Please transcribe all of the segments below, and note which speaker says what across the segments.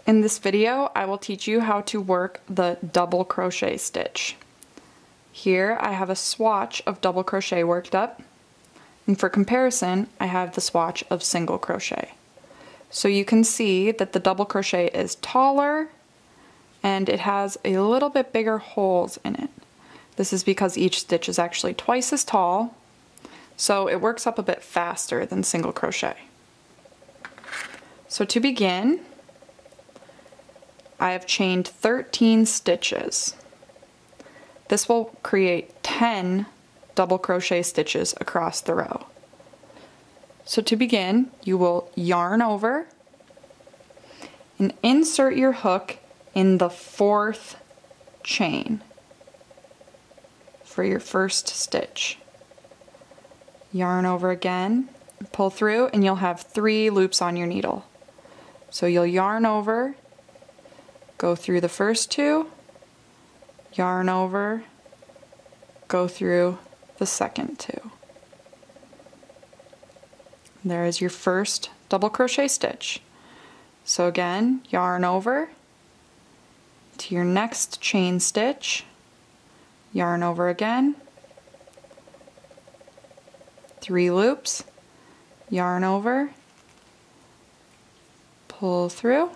Speaker 1: In this video, I will teach you how to work the double crochet stitch. Here I have a swatch of double crochet worked up, and for comparison, I have the swatch of single crochet. So you can see that the double crochet is taller and it has a little bit bigger holes in it. This is because each stitch is actually twice as tall, so it works up a bit faster than single crochet. So to begin, I have chained 13 stitches. This will create 10 double crochet stitches across the row. So to begin, you will yarn over and insert your hook in the 4th chain for your first stitch. Yarn over again, pull through, and you'll have 3 loops on your needle. So you'll yarn over, go through the first 2, yarn over, go through the second 2. There is your first double crochet stitch. So again, yarn over to your next chain stitch, yarn over again, 3 loops, yarn over, pull through,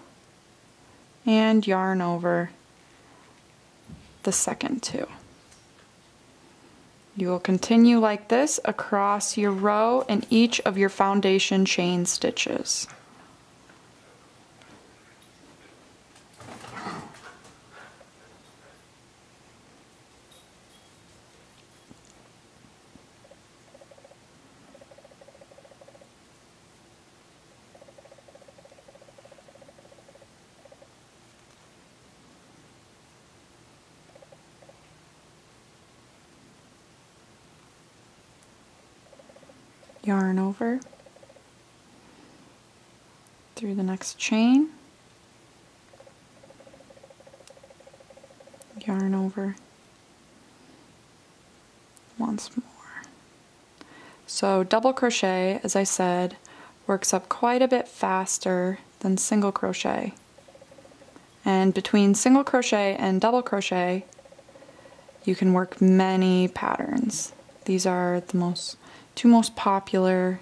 Speaker 1: and yarn over the second 2. You will continue like this across your row and each of your foundation chain stitches. Yarn over through the next chain, yarn over once more. So double crochet, as I said, works up quite a bit faster than single crochet. And between single crochet and double crochet, you can work many patterns. These are the two most popular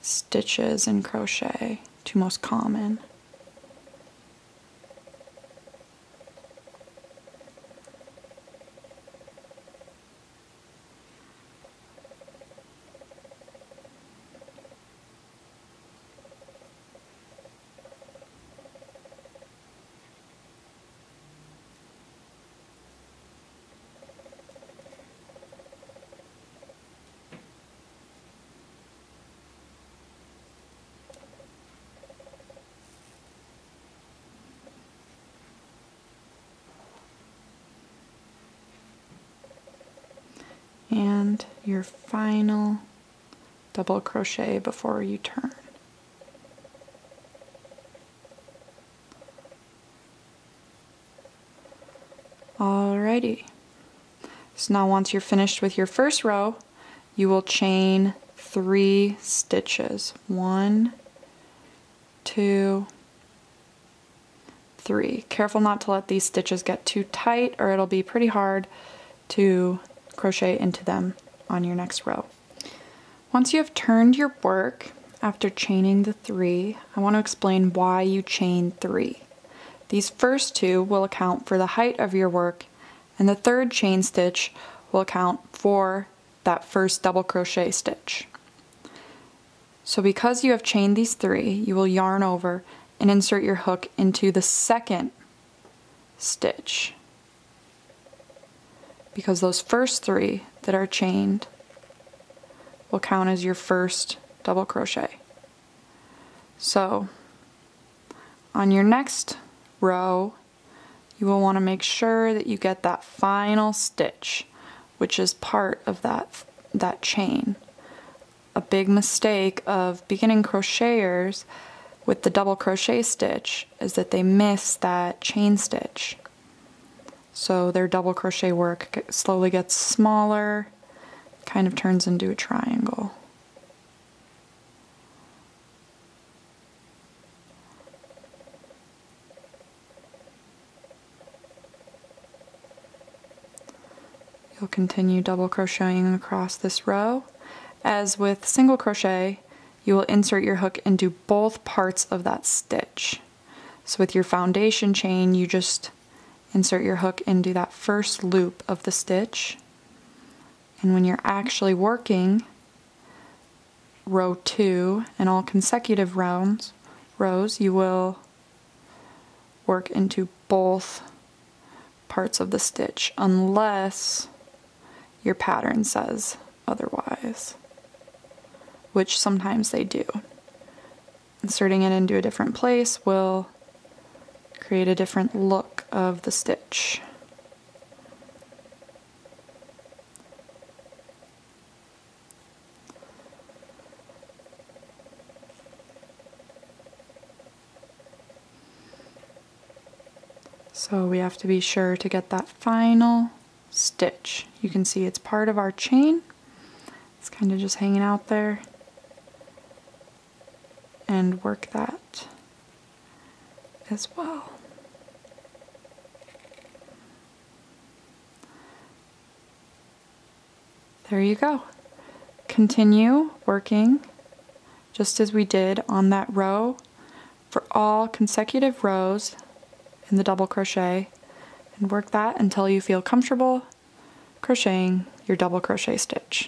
Speaker 1: stitches in crochet, 2 most common. And your final double crochet before you turn. Alrighty. So now once you're finished with your first row, you will chain 3 stitches. 1, 2, 3. Careful not to let these stitches get too tight or it'll be pretty hard to crochet into them on your next row. Once you have turned your work after chaining the 3, I want to explain why you chain 3. These first 2 will account for the height of your work, and the 3rd chain stitch will account for that first double crochet stitch. So because you have chained these 3, you will yarn over and insert your hook into the 2nd stitch, because those first 3 that are chained will count as your first double crochet. So on your next row, you will want to make sure that you get that final stitch, which is part of that chain. A big mistake of beginning crocheters with the double crochet stitch is that they miss that chain stitch. So their double crochet work slowly gets smaller, kind of turns into a triangle. You'll continue double crocheting across this row. As with single crochet, you will insert your hook into both parts of that stitch. So with your foundation chain, you just insert your hook into that first loop of the stitch. And when you're actually working row 2 and all consecutive rows, you will work into both parts of the stitch unless your pattern says otherwise, which sometimes they do. Inserting it into a different place will create a different look of the stitch. So we have to be sure to get that final stitch. You can see it's part of our chain. It's kind of just hanging out there. And work that as well. There you go. Continue working just as we did on that row for all consecutive rows in the double crochet, and work that until you feel comfortable crocheting your double crochet stitch.